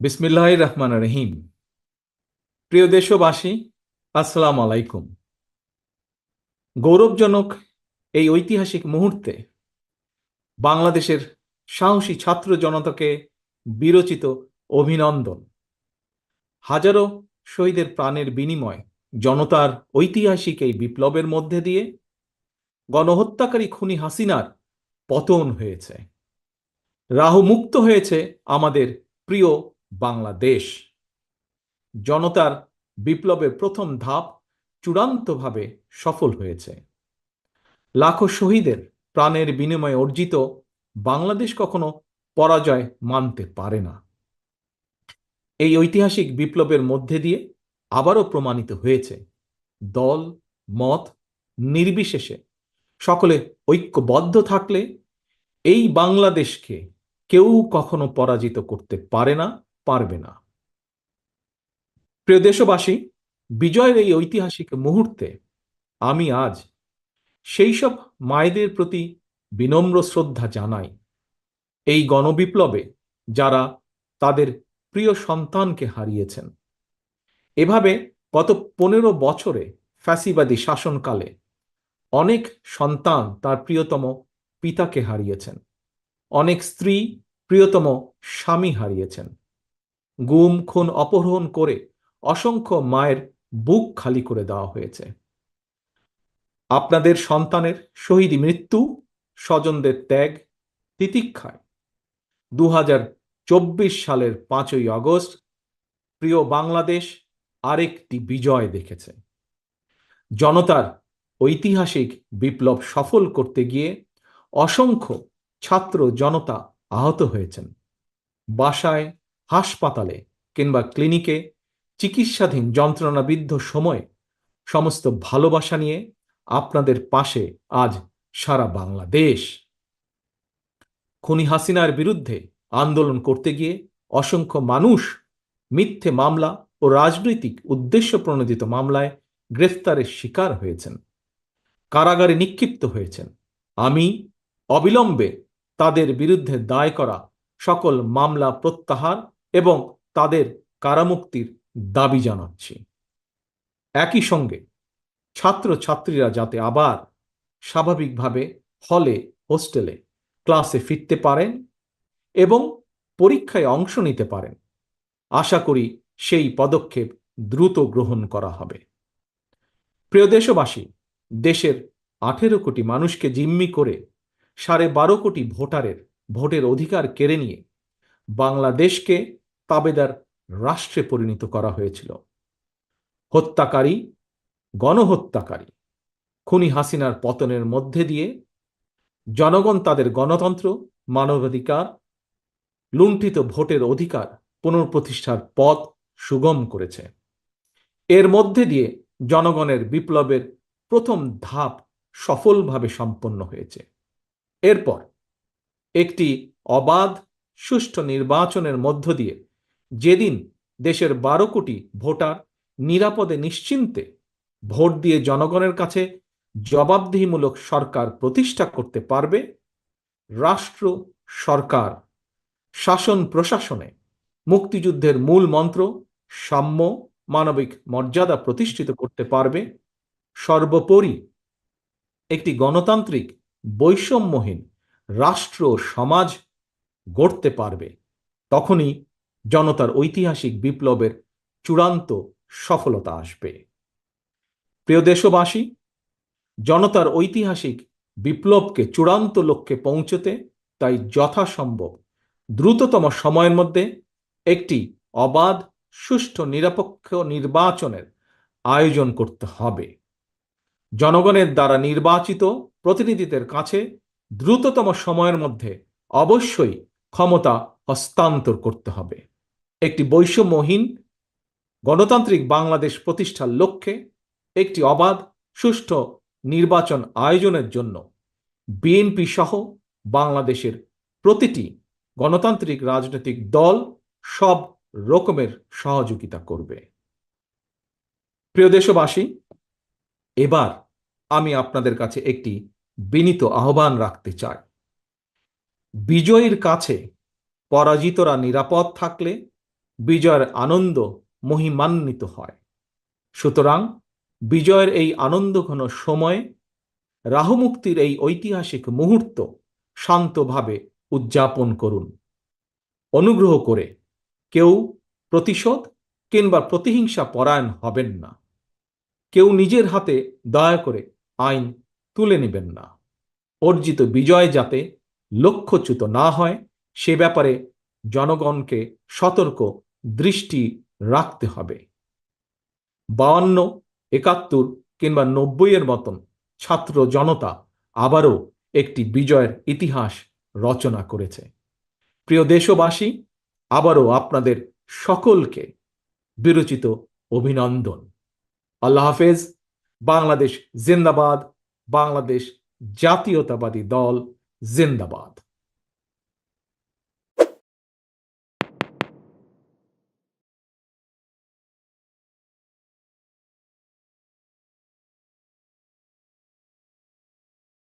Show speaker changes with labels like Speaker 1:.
Speaker 1: বিসমিল্লাহির রহমানির রহিম। প্রিয় দেশবাসী, আসসালামু আলাইকুম। গৌরবজনক এই ঐতিহাসিক মুহূর্তে বাংলাদেশের সাহসী ছাত্র জনতাকে বিরচিত অভিনন্দন। হাজারো শহীদের প্রাণের বিনিময় জনতার ঐতিহাসিক এই বিপ্লবের মধ্যে দিয়ে গণহত্যাকারী খুনি হাসিনার পতন হয়েছে, রাহু মুক্ত হয়েছে আমাদের প্রিয় বাংলাদেশ। জনতার বিপ্লবের প্রথম ধাপ চূড়ান্তভাবে সফল হয়েছে। লাখো শহীদের প্রাণের বিনিময়ে অর্জিত বাংলাদেশ কখনো পরাজয় মানতে পারে না। এই ঐতিহাসিক বিপ্লবের মধ্যে দিয়ে আবারও প্রমাণিত হয়েছে, দল মত নির্বিশেষে সকলে ঐক্যবদ্ধ থাকলে এই বাংলাদেশকে কেউ কখনো পরাজিত করতে পারে না, পারবে না। প্রিয় দেশবাসী, বিজয়ের এই ঐতিহাসিক মুহূর্তে আমি আজ সেই সব মায়েদের প্রতি বিনম্র শ্রদ্ধা জানাই, এই গণবিপ্লবে যারা তাদের প্রিয় সন্তানকে হারিয়েছেন। এভাবে গত 15 বছরে ফ্যাসিবাদী শাসনকালে অনেক সন্তান তার প্রিয়তম পিতাকে হারিয়েছেন, অনেক স্ত্রী প্রিয়তম স্বামী হারিয়েছেন। গুম খুন অপহরণ করে অসংখ্য মায়ের বুক খালি করে দেওয়া হয়েছে। আপনাদের সন্তানের শহীদ মৃত্যু, স্বজনদের ত্যাগ তিতিক্ষায় 2024 সালের 5ই আগস্ট প্রিয় বাংলাদেশ আরেকটি বিজয় দেখেছে। জনতার ঐতিহাসিক বিপ্লব সফল করতে গিয়ে অসংখ্য ছাত্র জনতা আহত হয়েছেন। বাসায়, হাসপাতালে কিংবা ক্লিনিকে চিকিৎসাধীন যন্ত্রণাবিদ্ধ সময়ে সমস্ত ভালোবাসা নিয়ে আপনাদের পাশে আজ সারা বাংলাদেশ। খুনি হাসিনার বিরুদ্ধে আন্দোলন করতে গিয়ে অসংখ্য মানুষ মিথ্যে মামলা ও রাজনৈতিক উদ্দেশ্য প্রণোদিত মামলায় গ্রেফতারের শিকার হয়েছেন, কারাগারে নিক্ষিপ্ত হয়েছেন। আমি অবিলম্বে তাদের বিরুদ্ধে দায় করা সকল মামলা প্রত্যাহার এবং তাদের কারামুক্তির দাবি জানাচ্ছি। একই সঙ্গে ছাত্রছাত্রীরা যাতে আবার স্বাভাবিকভাবে হলে, হোস্টেলে, ক্লাসে ফিরতে পারেন এবং পরীক্ষায় অংশ নিতে পারেন, আশা করি সেই পদক্ষেপ দ্রুত গ্রহণ করা হবে। প্রিয় দেশবাসী, দেশের 18 কোটি মানুষকে জিম্মি করে 12.5 কোটি ভোটারের ভোটের অধিকার কেড়ে নিয়ে বাংলাদেশকে তাবেদার রাষ্ট্রে পরিণত করা হয়েছিল। হত্যাকারী, গণহত্যাকারী খুনি হাসিনার পতনের মধ্যে দিয়ে জনগণ তাদের গণতন্ত্র, মানবাধিকার, লুণ্ঠিত ভোটের অধিকার পুনঃপ্রতিষ্ঠার পথ সুগম করেছে। এর মধ্যে দিয়ে জনগণের বিপ্লবের প্রথম ধাপ সফলভাবে সম্পন্ন হয়েছে। এরপর একটি অবাধ সুষ্ঠু নির্বাচনের মধ্য দিয়ে যেদিন দেশের 12 কোটি ভোটার নিরাপদে নিশ্চিন্তে ভোট দিয়ে জনগণের কাছে জবাবদিহিমূলক সরকার প্রতিষ্ঠা করতে পারবে, রাষ্ট্র, সরকার, শাসন প্রশাসনে মুক্তিযুদ্ধের মূল মন্ত্র সাম্য, মানবিক মর্যাদা প্রতিষ্ঠিত করতে পারবে, সর্বোপরি একটি গণতান্ত্রিক বৈষম্যহীন রাষ্ট্র সমাজ গড়তে পারবে, তখনই জনতার ঐতিহাসিক বিপ্লবের চূড়ান্ত সফলতা আসবে। প্রিয় দেশবাসী, জনতার ঐতিহাসিক বিপ্লবকে চূড়ান্ত লক্ষ্যে পৌঁছতে তাই যথাসম্ভব দ্রুততম সময়ের মধ্যে একটি অবাধ, সুষ্ঠু, নিরপেক্ষ নির্বাচনের আয়োজন করতে হবে। জনগণের দ্বারা নির্বাচিত প্রতিনিধিদের কাছে দ্রুততম সময়ের মধ্যে অবশ্যই ক্ষমতা হস্তান্তর করতে হবে। একটি বৈষম্যহীন গণতান্ত্রিক বাংলাদেশ প্রতিষ্ঠার লক্ষ্যে একটি অবাধ, সুষ্ঠু নির্বাচন আয়োজনের জন্য বিএনপি সহ বাংলাদেশের প্রতিটি গণতান্ত্রিক রাজনৈতিক দল সব রকমের সহযোগিতা করবে। প্রিয় দেশবাসী, এবার আমি আপনাদের কাছে একটি বিনীত আহ্বান রাখতে চাই। বিজয়ীর কাছে পরাজিতরা নিরাপদ থাকলে বিজয়ের আনন্দ মহিমান্বিত হয়। সুতরাং বিজয়ের এই আনন্দঘন সময়, রাহুমুক্তির এই ঐতিহাসিক মুহূর্ত শান্তভাবে উদযাপন করুন। অনুগ্রহ করে কেউ প্রতিশোধ কিংবা প্রতিহিংসা পরায়ণ হবেন না। কেউ নিজের হাতে দয়া করে আইন তুলে নেবেন না। অর্জিত বিজয় যাতে লক্ষ্যচ্যুত না হয় সে ব্যাপারে জনগণকে সতর্ক দৃষ্টি রাখতে হবে। 52, 71 কিংবা 90 মতন ছাত্র জনতা আবারও একটি বিজয়ের ইতিহাস রচনা করেছে। প্রিয় দেশবাসী, আবারও আপনাদের সকলকে বিরচিত অভিনন্দন। আল্লাহ হাফেজ। বাংলাদেশ জিন্দাবাদ। বাংলাদেশ জাতীয়তাবাদী দল জিন্দাবাদ।